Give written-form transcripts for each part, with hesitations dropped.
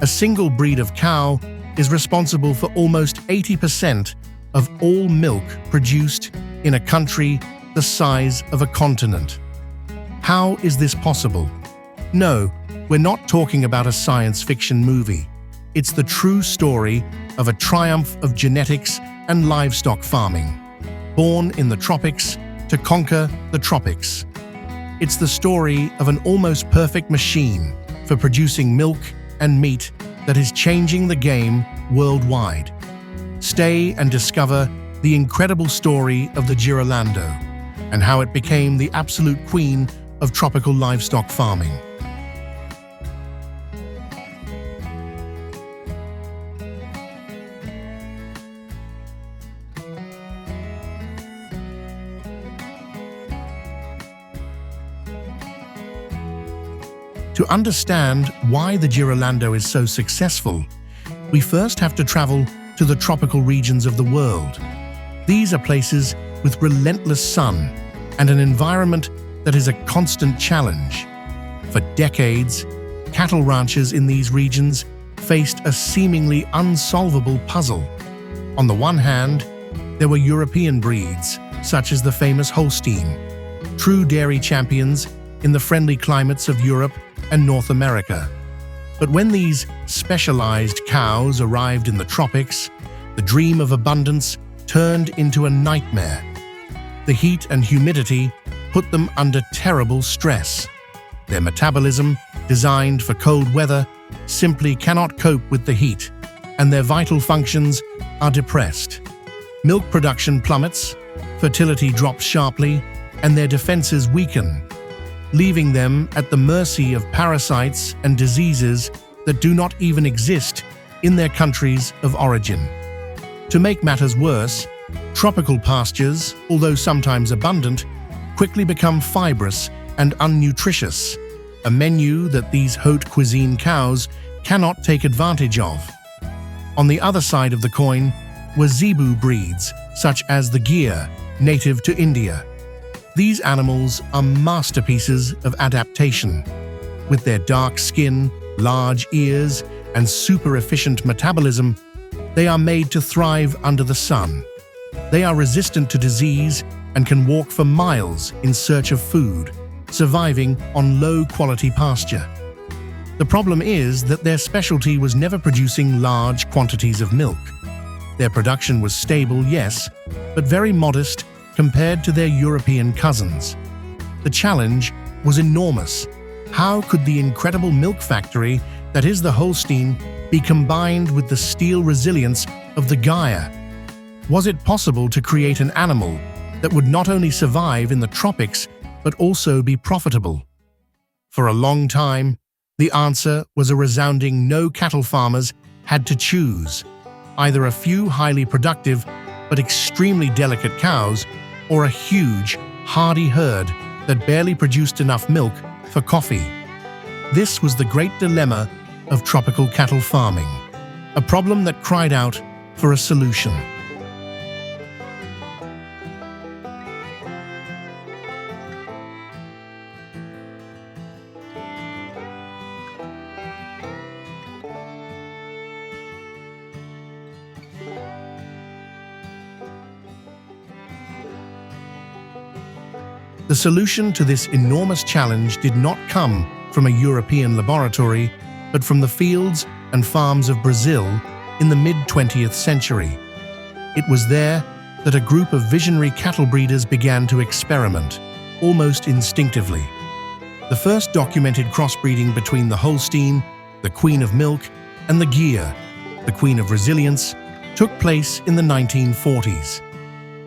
A single breed of cow is responsible for almost 80% of all milk produced in a country the size of a continent. How is this possible? No, we're not talking about a science fiction movie. It's the true story of a triumph of genetics and livestock farming, born in the tropics to conquer the tropics. It's the story of an almost perfect machine for producing milk and meat that is changing the game worldwide. Stay and discover the incredible story of the Girolando and how it became the absolute queen of tropical livestock farming. To understand why the Girolando is so successful, we first have to travel to the tropical regions of the world. These are places with relentless sun and an environment that is a constant challenge. For decades, cattle ranchers in these regions faced a seemingly unsolvable puzzle. On the one hand, there were European breeds, such as the famous Holstein, true dairy champions in the friendly climates of Europe and North America. But when these specialized cows arrived in the tropics, the dream of abundance turned into a nightmare. The heat and humidity put them under terrible stress. Their metabolism, designed for cold weather, simply cannot cope with the heat, and their vital functions are depressed. Milk production plummets, fertility drops sharply, and their defenses weaken, leaving them at the mercy of parasites and diseases that do not even exist in their countries of origin. To make matters worse, tropical pastures, although sometimes abundant, quickly become fibrous and unnutritious, a menu that these haute cuisine cows cannot take advantage of. On the other side of the coin were zebu breeds, such as the gyr, native to India. These animals are masterpieces of adaptation. With their dark skin, large ears, and super-efficient metabolism, they are made to thrive under the sun. They are resistant to disease and can walk for miles in search of food, surviving on low-quality pasture. The problem is that their specialty was never producing large quantities of milk. Their production was stable, yes, but very modest compared to their European cousins. The challenge was enormous. How could the incredible milk factory that is the Holstein be combined with the steel resilience of the gyr? Was it possible to create an animal that would not only survive in the tropics but also be profitable? For a long time, the answer was a resounding no. Cattle farmers had to choose either a few highly productive but extremely delicate cows or a huge, hardy herd that barely produced enough milk for coffee. This was the great dilemma of tropical cattle farming, a problem that cried out for a solution. The solution to this enormous challenge did not come from a European laboratory, but from the fields and farms of Brazil in the mid-20th century. It was there that a group of visionary cattle breeders began to experiment, almost instinctively. The first documented crossbreeding between the Holstein, the Queen of Milk, and the gyr, the Queen of Resilience, took place in the 1940s.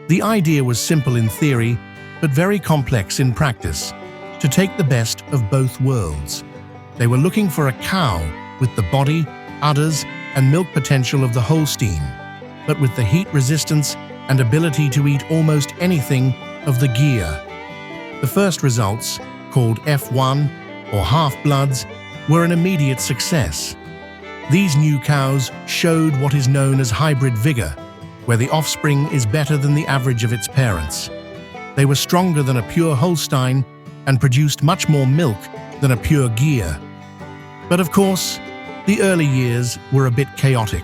The idea was simple in theory, but very complex in practice, to take the best of both worlds. They were looking for a cow with the body, udders, and milk potential of the Holstein, but with the heat resistance and ability to eat almost anything of the gyr. The first results, called F1 or half-bloods, were an immediate success. These new cows showed what is known as hybrid vigor, where the offspring is better than the average of its parents. They were stronger than a pure Holstein and produced much more milk than a pure gyr. But of course, The early years were a bit chaotic.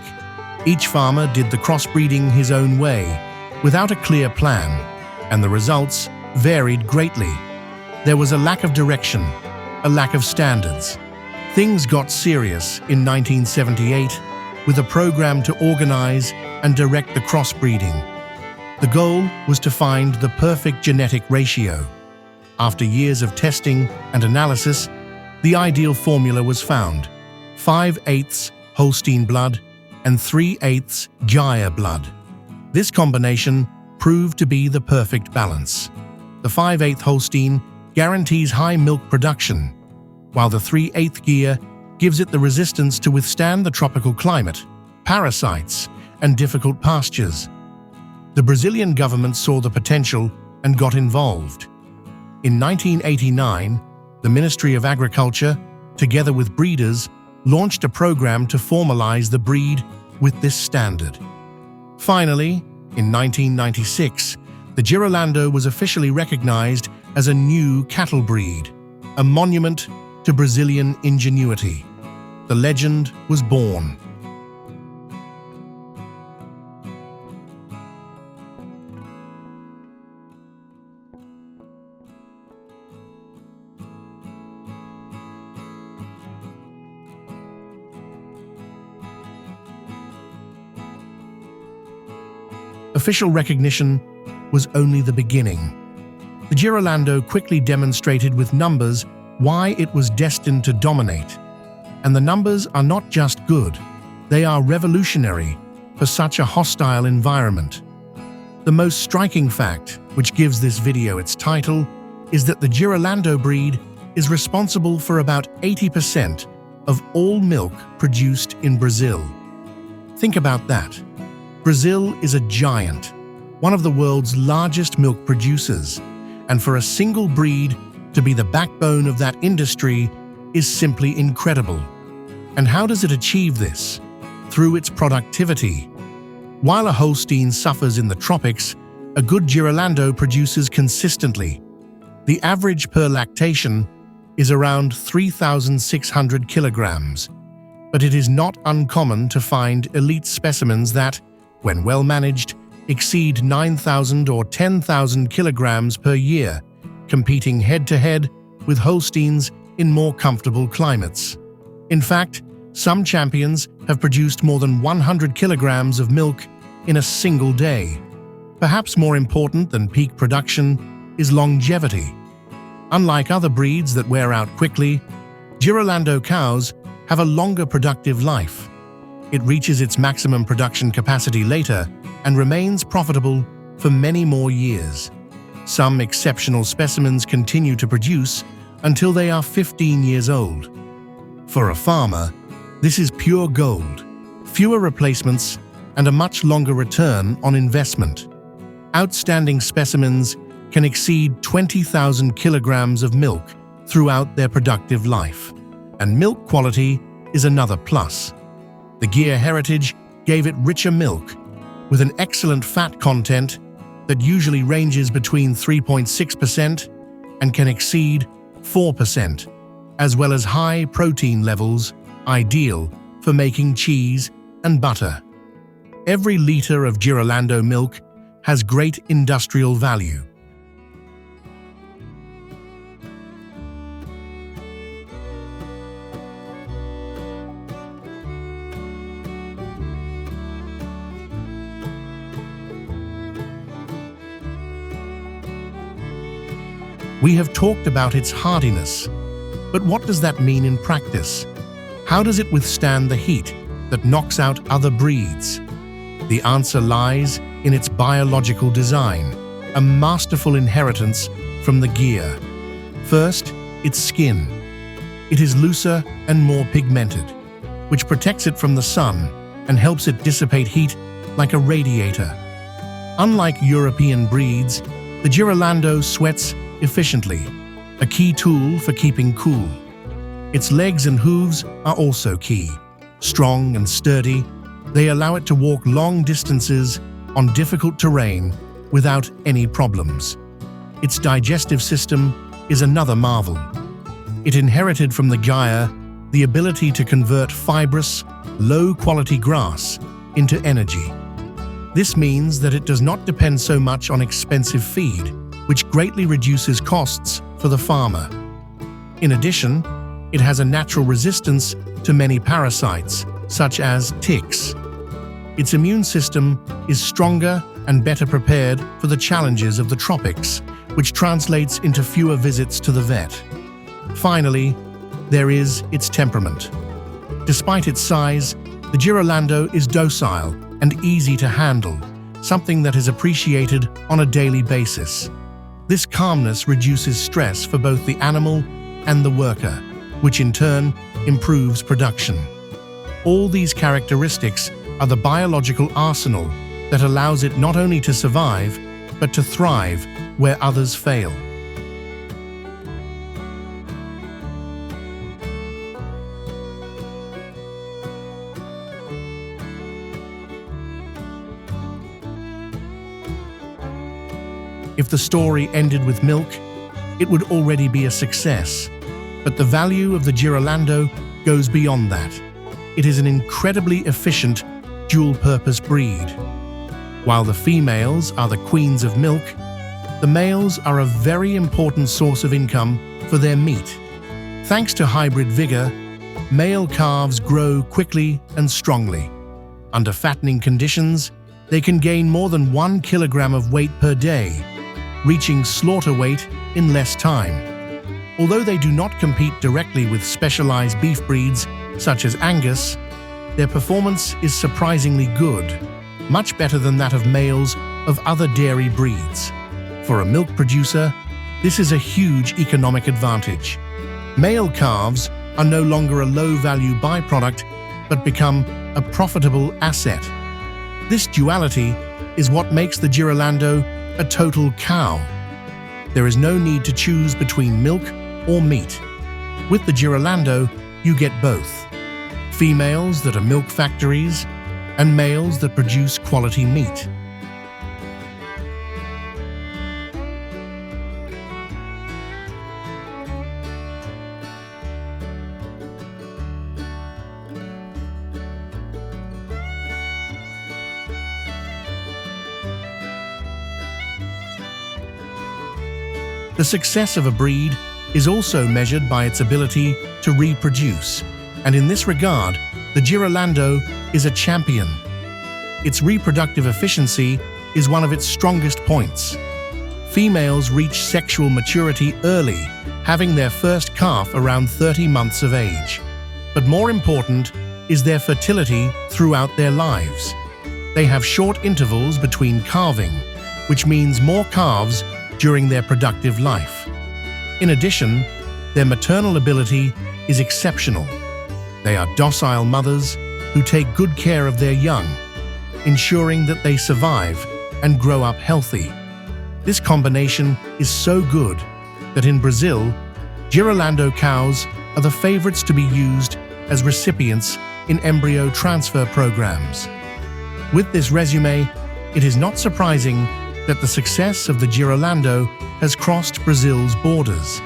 Each farmer did the crossbreeding his own way, without a clear plan, and the results varied greatly. There was a lack of direction, a lack of standards. Things got serious in 1978 with a program to organize and direct the crossbreeding. The goal was to find the perfect genetic ratio. After years of testing and analysis, the ideal formula was found: 5/8 Holstein blood and 3/8 Gyre blood. This combination proved to be the perfect balance. The 5/8 Holstein guarantees high milk production, while the 3/8 Gyre gives it the resistance to withstand the tropical climate, parasites, and difficult pastures. The Brazilian government saw the potential and got involved. In 1989, the Ministry of Agriculture, together with breeders, launched a program to formalize the breed with this standard. Finally, in 1996, the Girolando was officially recognized as a new cattle breed, a monument to Brazilian ingenuity. The legend was born. Official recognition was only the beginning. The Girolando quickly demonstrated with numbers why it was destined to dominate. And the numbers are not just good, they are revolutionary for such a hostile environment. The most striking fact, which gives this video its title, is that the Girolando breed is responsible for about 80% of all milk produced in Brazil. Think about that. Brazil is a giant, one of the world's largest milk producers, and for a single breed to be the backbone of that industry is simply incredible. And how does it achieve this? Through its productivity. While a Holstein suffers in the tropics, a good Girolando produces consistently. The average per lactation is around 3,600 kilograms, but it is not uncommon to find elite specimens that, when well managed, exceed 9,000 or 10,000 kilograms per year, competing head-to-head with Holsteins in more comfortable climates. In fact, some champions have produced more than 100 kilograms of milk in a single day. Perhaps more important than peak production is longevity. Unlike other breeds that wear out quickly, Girolando cows have a longer productive life. It reaches its maximum production capacity later and remains profitable for many more years. Some exceptional specimens continue to produce until they are 15 years old. For a farmer, this is pure gold, fewer replacements, and a much longer return on investment. Outstanding specimens can exceed 20,000 kilograms of milk throughout their productive life, and milk quality is another plus. The Gyre heritage gave it richer milk, with an excellent fat content that usually ranges between 3.6% and can exceed 4%, as well as high protein levels, ideal for making cheese and butter. Every liter of Girolando milk has great industrial value. We have talked about its hardiness, but what does that mean in practice? How does it withstand the heat that knocks out other breeds? The answer lies in its biological design, a masterful inheritance from the Gyre. First, its skin. It is looser and more pigmented, which protects it from the sun and helps it dissipate heat like a radiator. Unlike European breeds, the Girolando sweats efficiently, a key tool for keeping cool. Its legs and hooves are also key. Strong and sturdy, they allow it to walk long distances on difficult terrain without any problems. Its digestive system is another marvel. It inherited from the Gyre the ability to convert fibrous, low-quality grass into energy. This means that it does not depend so much on expensive feed, which greatly reduces costs for the farmer. In addition, it has a natural resistance to many parasites, such as ticks. Its immune system is stronger and better prepared for the challenges of the tropics, which translates into fewer visits to the vet. Finally, there is its temperament. Despite its size, the Girolando is docile and easy to handle, something that is appreciated on a daily basis. This calmness reduces stress for both the animal and the worker, which in turn improves production. All these characteristics are the biological arsenal that allows it not only to survive, but to thrive where others fail. If the story ended with milk, it would already be a success. But the value of the Girolando goes beyond that. It is an incredibly efficient, dual-purpose breed. While the females are the queens of milk, the males are a very important source of income for their meat. Thanks to hybrid vigor, male calves grow quickly and strongly. Under fattening conditions, they can gain more than 1 kilogram of weight per day, reaching slaughter weight in less time. Although they do not compete directly with specialized beef breeds such as Angus, their performance is surprisingly good, much better than that of males of other dairy breeds. For a milk producer, this is a huge economic advantage. Male calves are no longer a low-value byproduct, but become a profitable asset. This duality is what makes the Girolando a total cow. There is no need to choose between milk or meat. With the Girolando, you get both. Females that are milk factories and males that produce quality meat. The success of a breed is also measured by its ability to reproduce, and in this regard, the Girolando is a champion. Its reproductive efficiency is one of its strongest points. Females reach sexual maturity early, having their first calf around 30 months of age. But more important is their fertility throughout their lives. They have short intervals between calving, which means more calves during their productive life. In addition, their maternal ability is exceptional. They are docile mothers who take good care of their young, ensuring that they survive and grow up healthy. This combination is so good that in Brazil, Girolando cows are the favorites to be used as recipients in embryo transfer programs. With this resume, it is not surprising that the success of the Girolando has crossed Brazil's borders.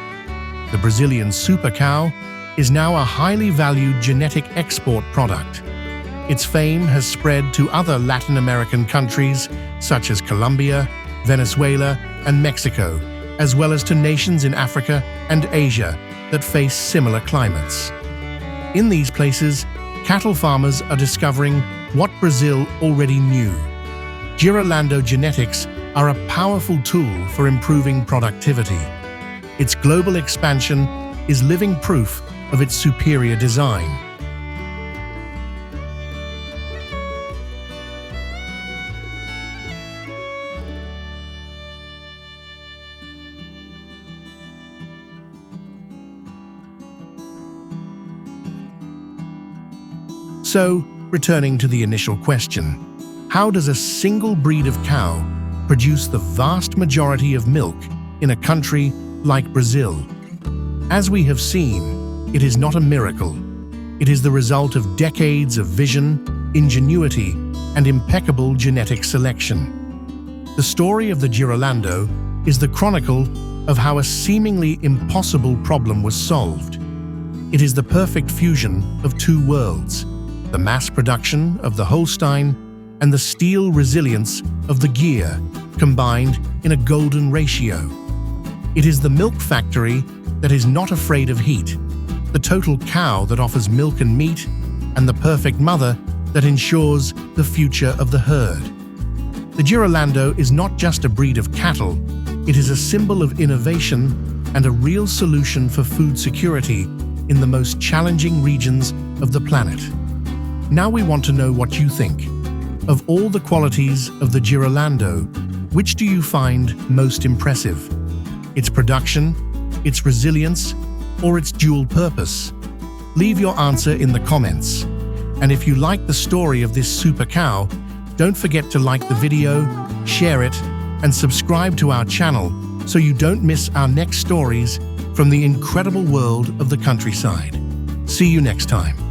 The Brazilian super cow is now a highly valued genetic export product. Its fame has spread to other Latin American countries such as Colombia, Venezuela, and Mexico, as well as to nations in Africa and Asia that face similar climates. In these places, cattle farmers are discovering what Brazil already knew. Girolando genetics are a powerful tool for improving productivity. Its global expansion is living proof of its superior design. So, returning to the initial question, how does a single breed of cow produce the vast majority of milk in a country like Brazil? As we have seen, it is not a miracle. It is the result of decades of vision, ingenuity, and impeccable genetic selection. The story of the Girolando is the chronicle of how a seemingly impossible problem was solved. It is the perfect fusion of two worlds, the mass production of the Holstein and the steel resilience of the Gyr, combined in a golden ratio. It is the milk factory that is not afraid of heat, the total cow that offers milk and meat, and the perfect mother that ensures the future of the herd. The Girolando is not just a breed of cattle, it is a symbol of innovation and a real solution for food security in the most challenging regions of the planet. Now we want to know what you think. Of all the qualities of the Girolando, which do you find most impressive? Its production, its resilience, or its dual purpose? Leave your answer in the comments. And if you like the story of this super cow, don't forget to like the video, share it, and subscribe to our channel so you don't miss our next stories from the incredible world of the countryside. See you next time.